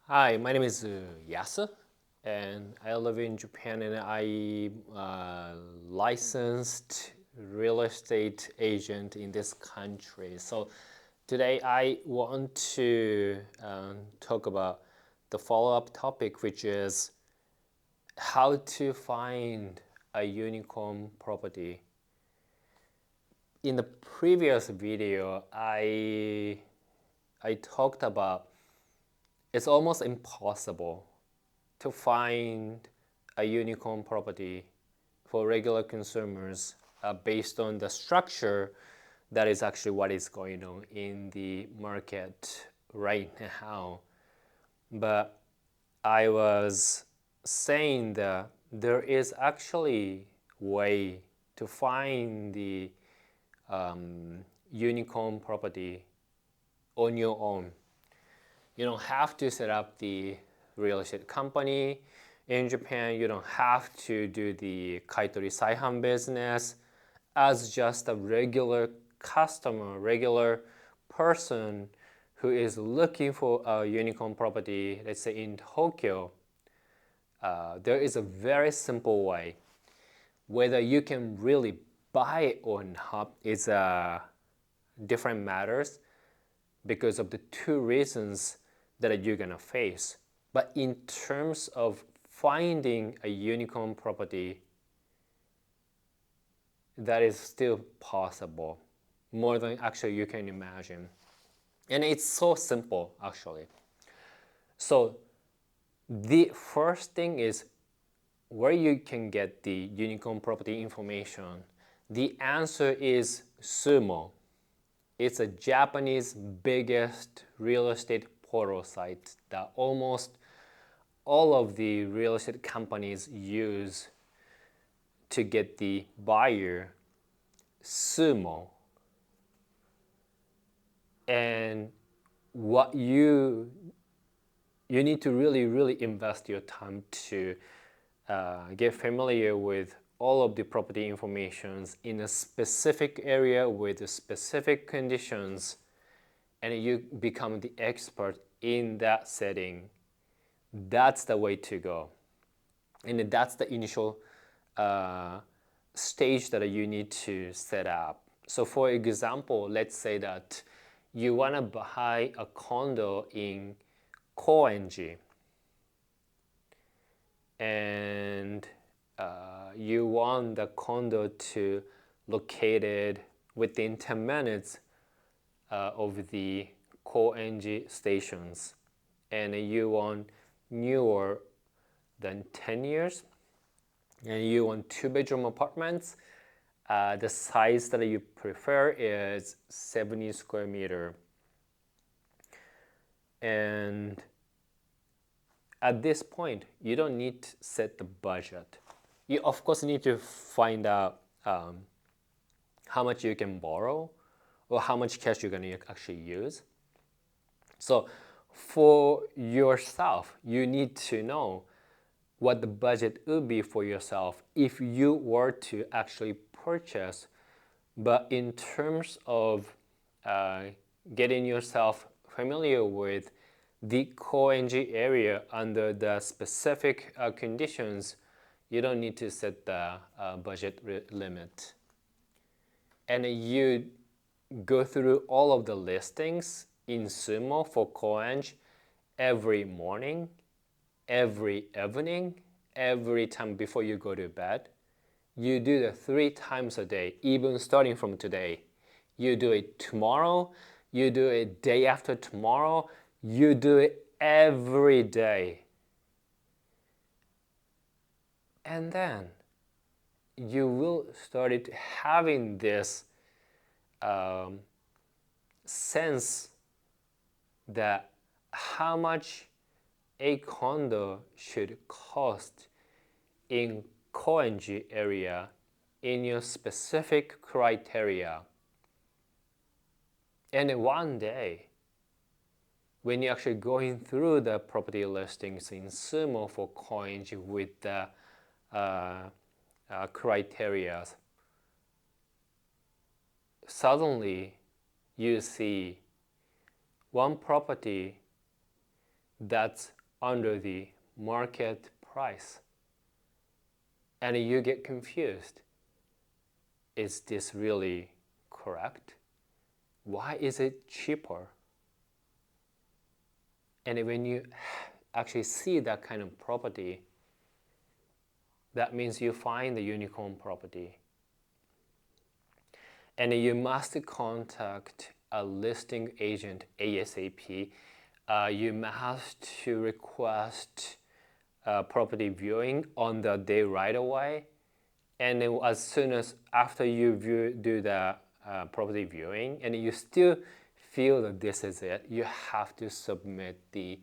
Hi, my name is Yasu, and I live in Japan, and I licensed real estate agent in this country. So today I want to talk about the follow-up topic, which is how to find a unicorn property. In the previous video, I talked about it's almost impossible to find a unicorn property for regular consumers based on the structure that is actually what is going on in the market right now. But I was saying that there is actually way to find the unicorn property on your own. You don't have to set up the real estate company in Japan. You don't have to do the kaitori saihan business as just a regular customer, regular person who is looking for a unicorn property, let's say in Tokyo. There is a very simple way. Whether you can really buy it or not is different matters because of the two reasons that you're gonna face. But in terms of finding a unicorn property, that is still possible, more than actually you can imagine. And it's so simple actually. So the first thing is where you can get the unicorn property information. The answer is SUUMO. It's a Japanese biggest real estate portal site that almost all of the real estate companies use to get the buyer. SUUMO. And what you need to really invest your time to get familiar with all of the property informations in a specific area with specific conditions, and you become the expert in that setting. That's the way to go. And that's the initial stage that you need to set up. So for example, let's say that you want to buy a condo in Koenji, and you want the condo to located within 10 minutes of the Koenji stations, and you want newer than 10 years, and you want two-bedroom apartments. The size that you prefer is 70 square meter. And at this point, you don't need to set the budget. You of course need to find out how much you can borrow or how much cash you're gonna actually use. So for yourself, you need to know what the budget would be for yourself if you were to actually purchase. But in terms of getting yourself familiar with the Koenji area under the specific conditions, you don't need to set the budget limit. And you go through all of the listings in SUUMO for Koenji every morning, every evening, every time before you go to bed. You do that 3 times a day, even starting from today. You do it tomorrow, you do it day after tomorrow, you do it every day. And then you will start having this sense that how much a condo should cost in Koenji area in your specific criteria. And one day, when you're actually going through the property listings in SUUMO for Koenji with the criteria, suddenly you see one property that's under the market price. And you get confused. Is this really correct? Why is it cheaper? And when you actually see that kind of property, that means you find the unicorn property. And you must contact a listing agent ASAP. You must to request property viewing on the day right away. And then as soon as after you do the property viewing and you still feel that this is it, you have to submit the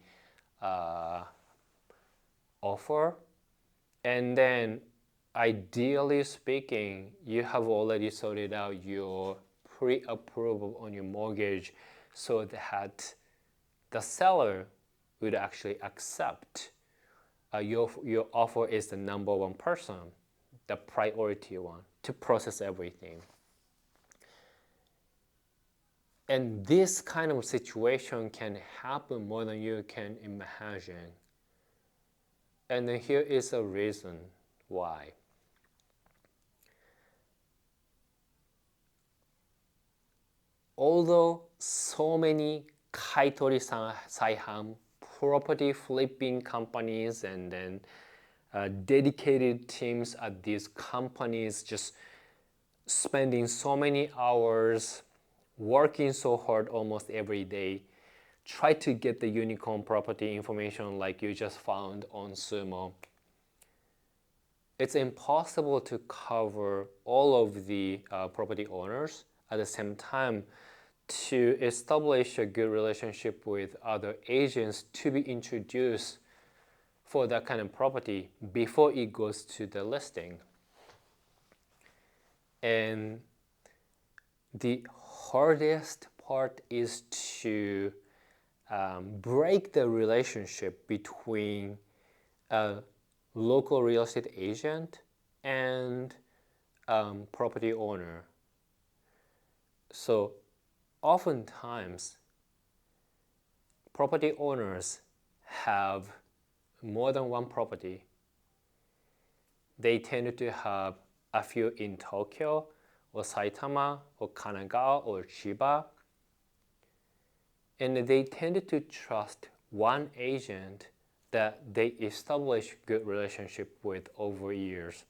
offer. And then ideally speaking, you have already sorted out your pre-approval on your mortgage so that the seller would actually accept your offer is the number one person, the priority one, to process everything. And this kind of situation can happen more than you can imagine. And then here is a reason why. Although so many kaitori saiham property flipping companies and then dedicated teams at these companies just spending so many hours working so hard almost every day, try to get the unicorn property information like you just found on SUUMO. It's impossible to cover all of the property owners at the same time to establish a good relationship with other agents to be introduced for that kind of property before it goes to the listing. And the hardest part is to break the relationship between a local real estate agent and property owner. So oftentimes, property owners have more than one property. They tend to have a few in Tokyo or Saitama or Kanagawa or Chiba. And they tend to trust one agent that they establish good relationship with over years.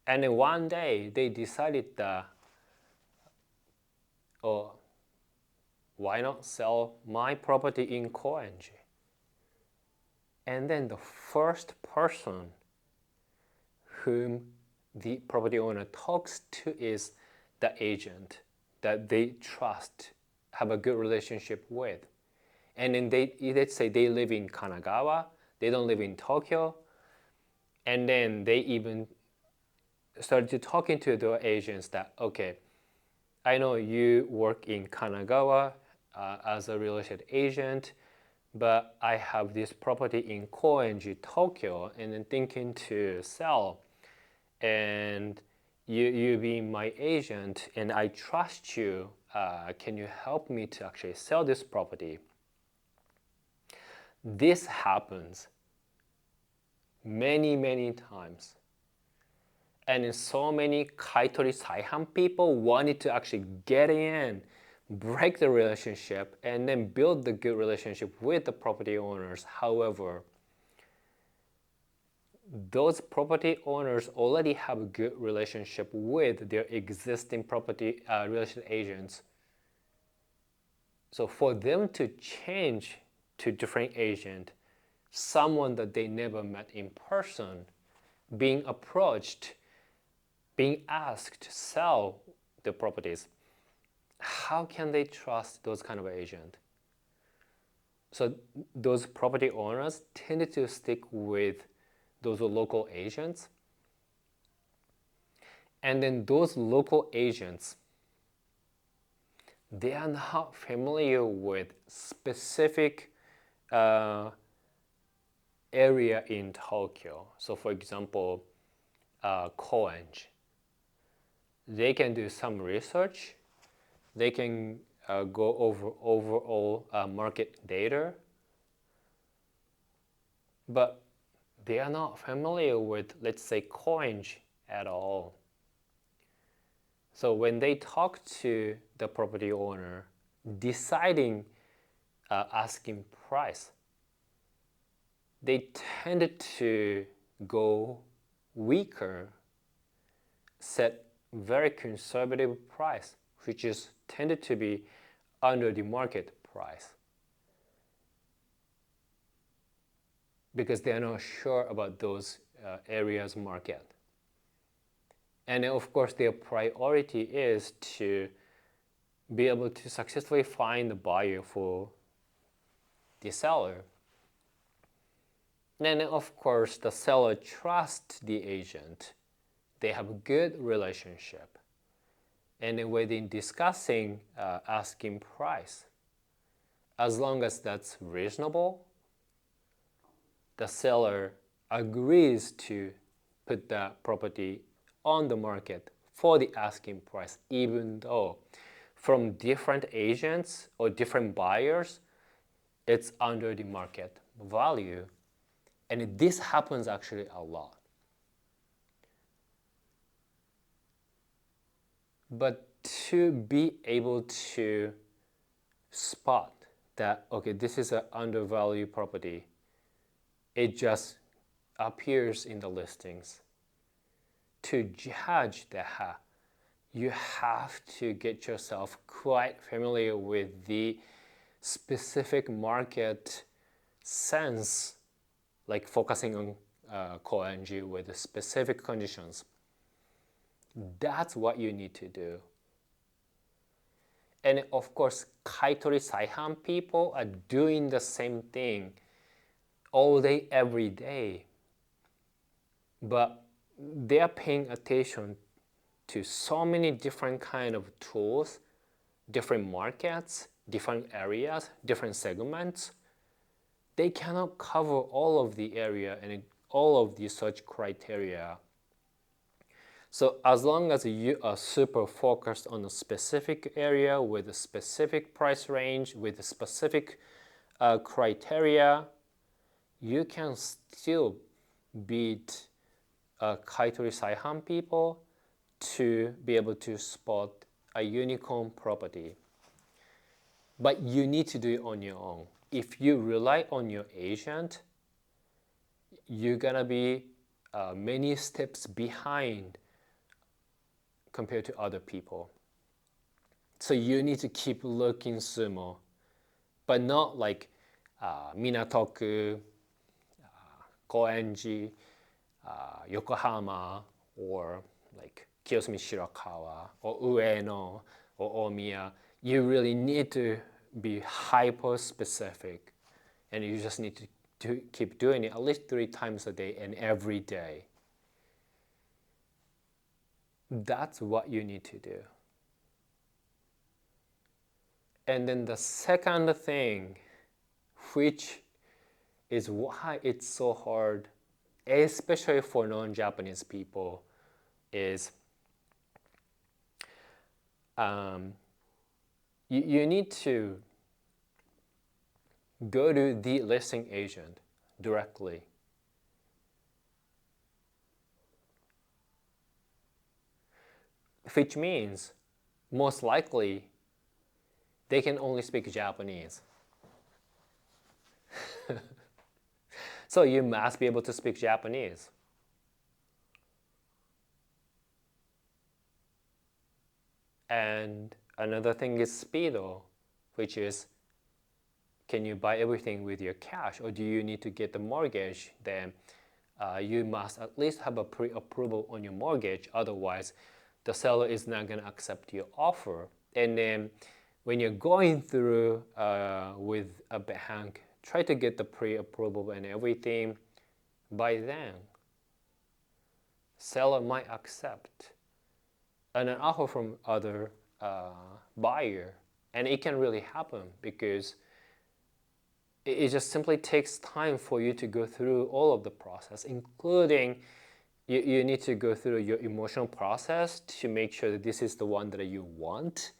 And then one day they decided that, oh, why not sell my property in Koenji? And then the first person whom the property owner talks to is the agent that they trust, have a good relationship with. And then let's say they live in Kanagawa, they don't live in Tokyo, and then they even started talking to the agents that, okay, I know you work in Kanagawa as a real estate agent, but I have this property in Koenji, Tokyo, and then thinking to sell. And you being my agent, and I trust you, can you help me to actually sell this property? This happens many, many times. And so many kaitori saiham people wanted to actually get in, break the relationship, and then build the good relationship with the property owners. However, those property owners already have a good relationship with their existing property real estate agents. So for them to change to different agent, someone that they never met in person, being approached, being asked to sell the properties, how can they trust those kind of agent? So those property owners tend to stick with those local agents. And then those local agents, they are not familiar with specific area in Tokyo. So for example, Koenji. They can do some research. They can go over overall market data, but they are not familiar with, let's say, coins at all. So when they talk to the property owner, deciding asking price, they tended to go weaker, set very conservative price, which is tended to be under the market price, because they are not sure about those areas market. And of course, their priority is to be able to successfully find a buyer for the seller. And of course, the seller trusts the agent. They have a good relationship. And within discussing asking price, as long as that's reasonable, the seller agrees to put the property on the market for the asking price, even though from different agents or different buyers, it's under the market value. And this happens actually a lot. But to be able to spot that, okay, this is an undervalued property, it just appears in the listings. To judge that, you have to get yourself quite familiar with the specific market sense, like focusing on CoNG with the specific conditions. That's what you need to do. And of course, Kaitori Saihan people are doing the same thing all day, every day. But they are paying attention to so many different kind of tools, different markets, different areas, different segments. They cannot cover all of the area and all of the search criteria. So as long as you are super focused on a specific area with a specific price range, with a specific criteria, you can still beat Kaitori Saihan people to be able to spot a unicorn property. But you need to do it on your own. If you rely on your agent, you're gonna be many steps behind compared to other people. So you need to keep looking SUUMO, but not like Minatoku, Koenji, Yokohama, or like Kiyosumi Shirakawa, or Ueno, or Omiya. You really need to be hyper specific, and you just need to keep doing it at least 3 times a day and every day. That's what you need to do. And then the second thing, which is why it's so hard, especially for non-Japanese people, is you need to go to the listing agent directly. Which means, most likely, they can only speak Japanese. So you must be able to speak Japanese. And another thing is speedo, which is, can you buy everything with your cash, or do you need to get the mortgage? Then you must at least have a pre-approval on your mortgage, otherwise the seller is not going to accept your offer. And then when you're going through with a bank, try to get the pre-approval and everything. By then, seller might accept an offer from other buyer, and it can really happen because it just simply takes time for you to go through all of the process, including you need to go through your emotional process to make sure that this is the one that you want.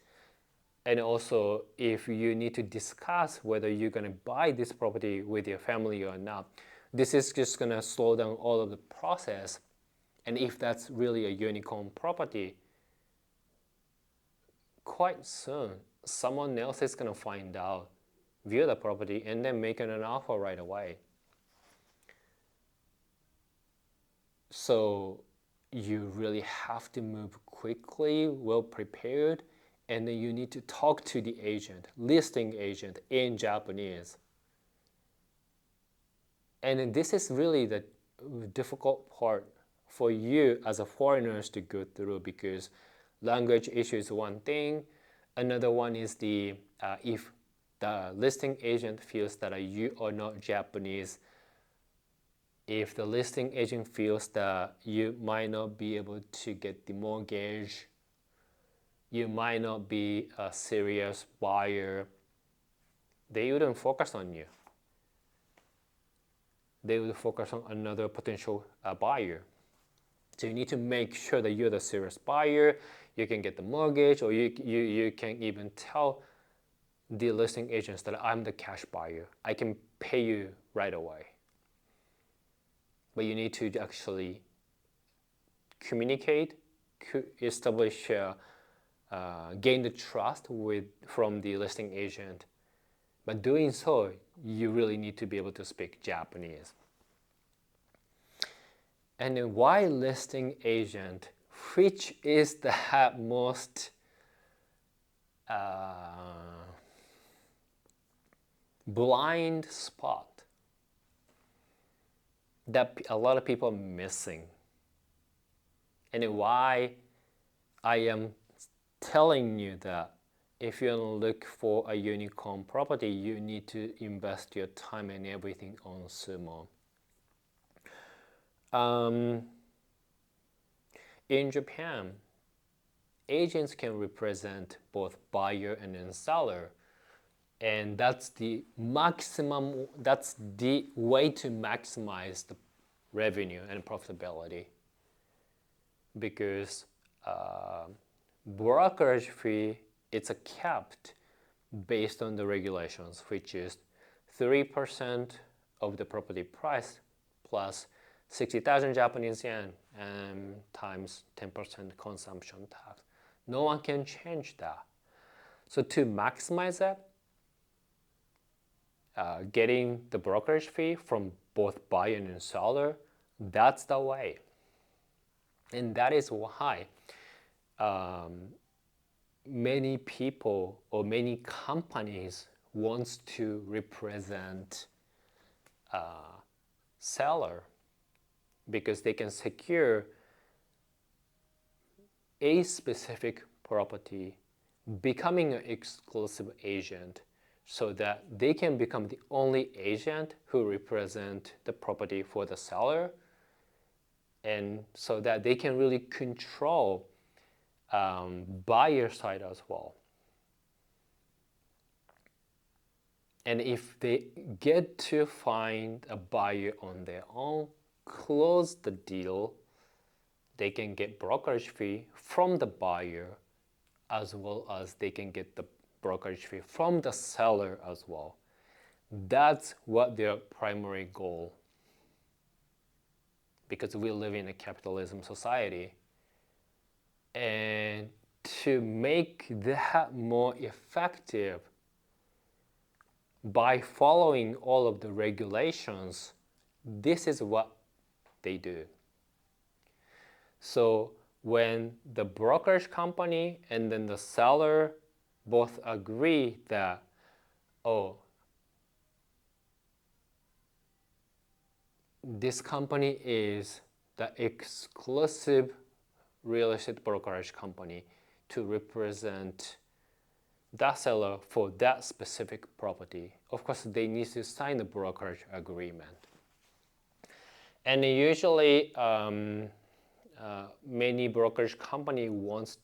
And also, if you need to discuss whether you're going to buy this property with your family or not, This is just going to slow down all of the process. And if that's really a unicorn property, quite soon someone else is going to find out, view the property, and then make an offer right away. So you really have to move quickly, well prepared, and then you need to talk to the agent, listing agent in Japanese. And this is really the difficult part for you as a foreigners to go through, because language issue is one thing. Another one is if the listing agent feels that you are not Japanese, if the listing agent feels that you might not be able to get the mortgage, you might not be a serious buyer, they wouldn't focus on you. They would focus on another potential buyer. So you need to make sure that you're the serious buyer, you can get the mortgage, or you can even tell the listing agents that I'm the cash buyer. I can pay you right away. But you need to actually communicate, establish, gain the trust from the listing agent. But doing so, you really need to be able to speak Japanese. And then why listing agent, which is the most blind spot that a lot of people are missing, and why I am telling you that if you look for a unicorn property, you need to invest your time and everything on SUUMO. In Japan, agents can represent both buyer and then seller, and that's the way to maximize the revenue and profitability, because brokerage fee, it's a capped based on the regulations, which is 3% of the property price plus 60,000 Japanese yen times 10% consumption tax. No one can change that. So to maximize that, getting the brokerage fee from both buyer and seller, that's the way. And that is why many people or many companies wants to represent seller, because they can secure a specific property, becoming an exclusive agent, so that they can become the only agent who represent the property for the seller, and so that they can really control buyer side as well. And if they get to find a buyer on their own, close the deal, they can get brokerage fee from the buyer, as well as they can get the brokerage fee from the seller as well. That's what their primary goal, because we live in a capitalism society. And to make that more effective, by following all of the regulations, this is what they do. So when the brokerage company and then the seller both agree that, oh, this company is the exclusive real estate brokerage company to represent that seller for that specific property, of course they need to sign the brokerage agreement. And usually many brokerage company wants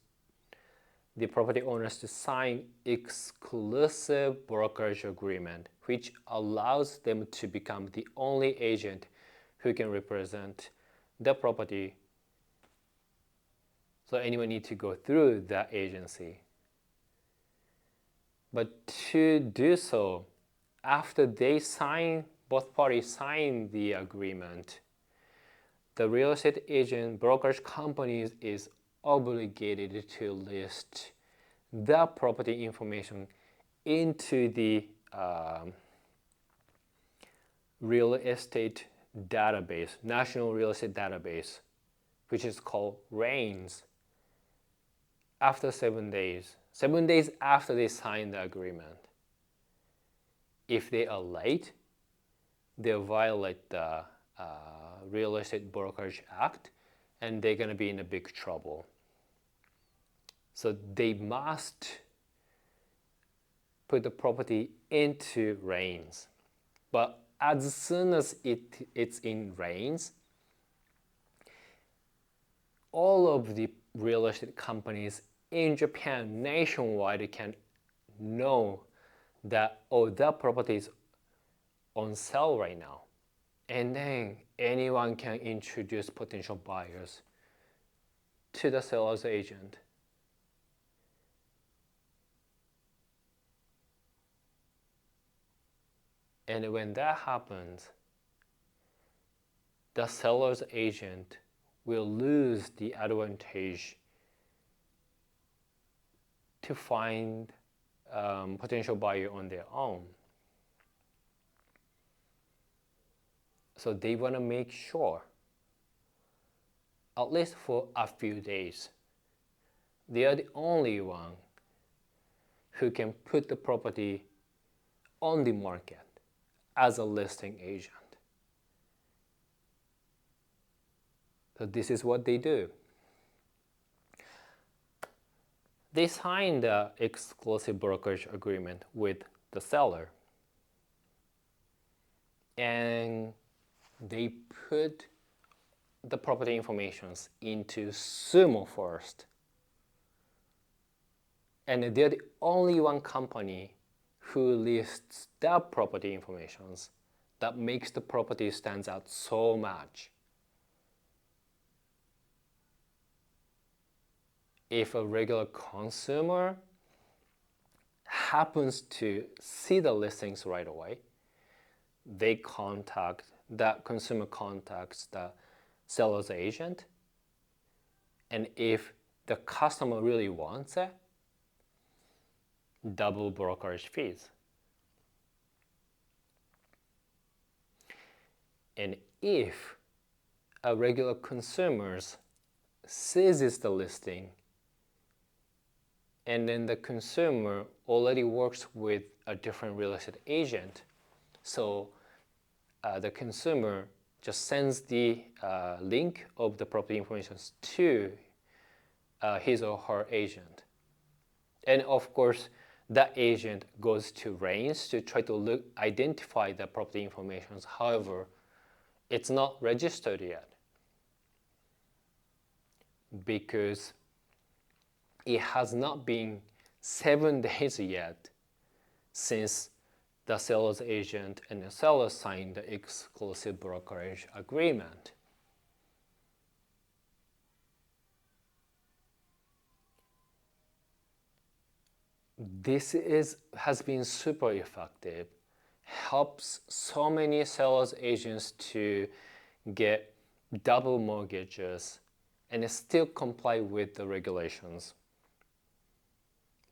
the property owners to sign exclusive brokerage agreement, which allows them to become the only agent who can represent the property. So anyone need to go through that agency. But to do so, after they sign both parties sign the agreement, the real estate agent brokerage company is obligated to list the property information into the real estate database, National Real Estate Database, which is called REINS, after 7 days. 7 days after they sign the agreement. If they are late, they'll violate the Real Estate Brokerage Act, and they're going to be in a big trouble. So they must put the property into REINS. But as soon as it's in REINS, all of the real estate companies in Japan nationwide can know that, oh, that property is on sale right now. And then anyone can introduce potential buyers to the seller's agent. And when that happens, the seller's agent will lose the advantage to find potential buyer on their own. So they want to make sure, at least for a few days, they are the only one who can put the property on the market as a listing agent. So this is what they do. They sign the exclusive brokerage agreement with the seller, and they put the property information into SUUMO first. And they're the only one company who lists that property information that makes the property stands out so much. If a regular consumer happens to see the listings right away, that consumer contacts the seller's agent, and if the customer really wants it, double brokerage fees. And if a regular consumer seizes the listing, and then the consumer already works with a different real estate agent, so the consumer just sends the link of the property information to his or her agent. And of course, that agent goes to REINS to try to identify the property information. However, it's not registered yet because it has not been 7 days yet since the seller's agent and the seller signed the exclusive brokerage agreement. This has been super effective, helps so many sellers agents to get double mortgages and still comply with the regulations.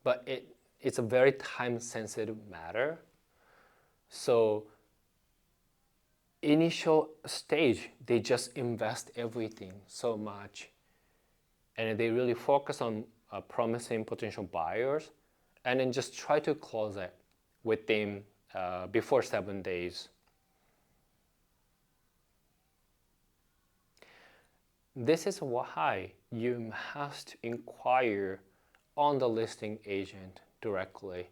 But it's a very time-sensitive matter. So initial stage, they just invest everything so much, and they really focus on promising potential buyers, and then just try to close it within before 7 days. This is why you must inquire on the listing agent directly.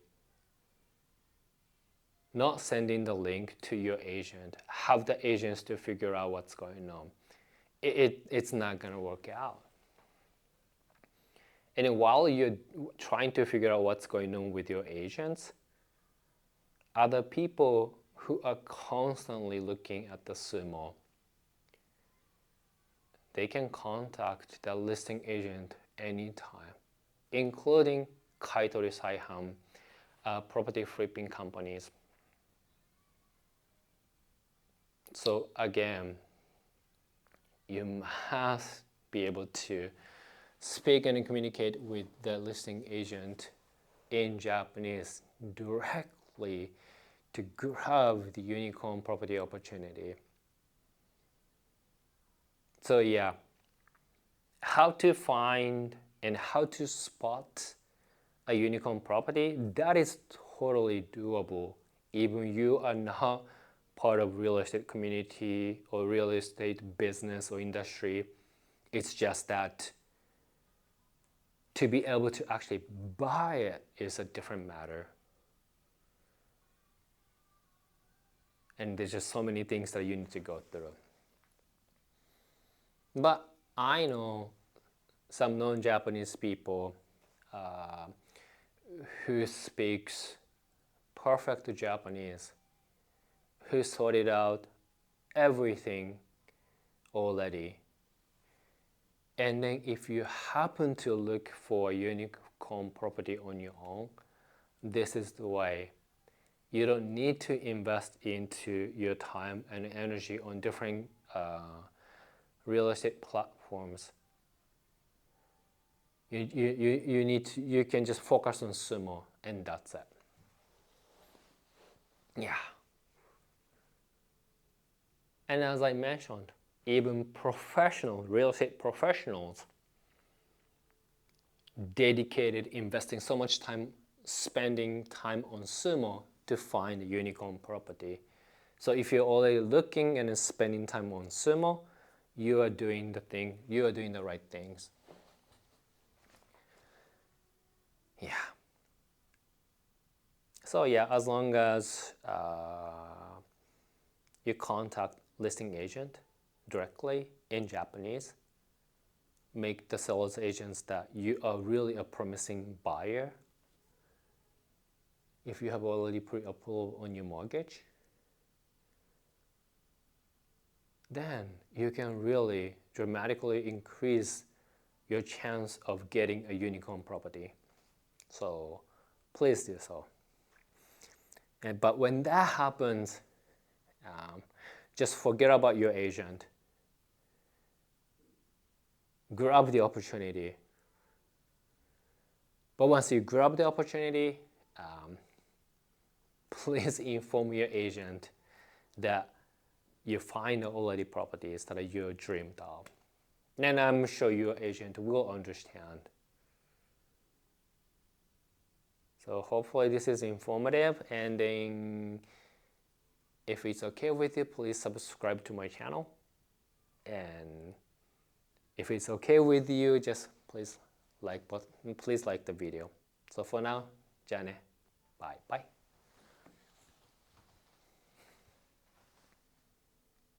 Not sending the link to your agent, have the agents to figure out what's going on. It's not going to work out. And while you're trying to figure out what's going on with your agents, other people who are constantly looking at the SUUMO, they can contact the listing agent anytime, including Kaitori Saihan, property flipping companies. So again, you must be able to speak and communicate with the listing agent in Japanese directly to grab the unicorn property opportunity. So yeah, how to find and how to spot a unicorn property, that is totally doable. Even you are not part of real estate community or real estate business or industry. It's just that to be able to actually buy it is a different matter. And there's just so many things that you need to go through. But I know some non-Japanese people who speaks perfect Japanese, who sorted out everything already. And then if you happen to look for a unicorn property on your own, this is the way. You don't need to invest into your time and energy on different real estate platforms. You can just focus on SUUMO and that's it. Yeah. And as I mentioned, even professional real estate professionals dedicated investing so much time spending time on SUUMO to find a unicorn property. So if you're already looking and spending time on SUUMO, you are doing the right things. Yeah. So yeah, as long as you contact listing agent directly in Japanese, make the sales agents that you are really a promising buyer. If you have already pre-approval on your mortgage, then you can really dramatically increase your chance of getting a unicorn property. So please do so. But when that happens, just forget about your agent. Grab the opportunity. But once you grab the opportunity, please inform your agent that you find already properties that you dreamed of. And I'm sure your agent will understand. So hopefully this is informative, and then if it's okay with you, please subscribe to my channel. And if it's okay with you, just please like the video. So for now, じゃあね。Bye. Bye.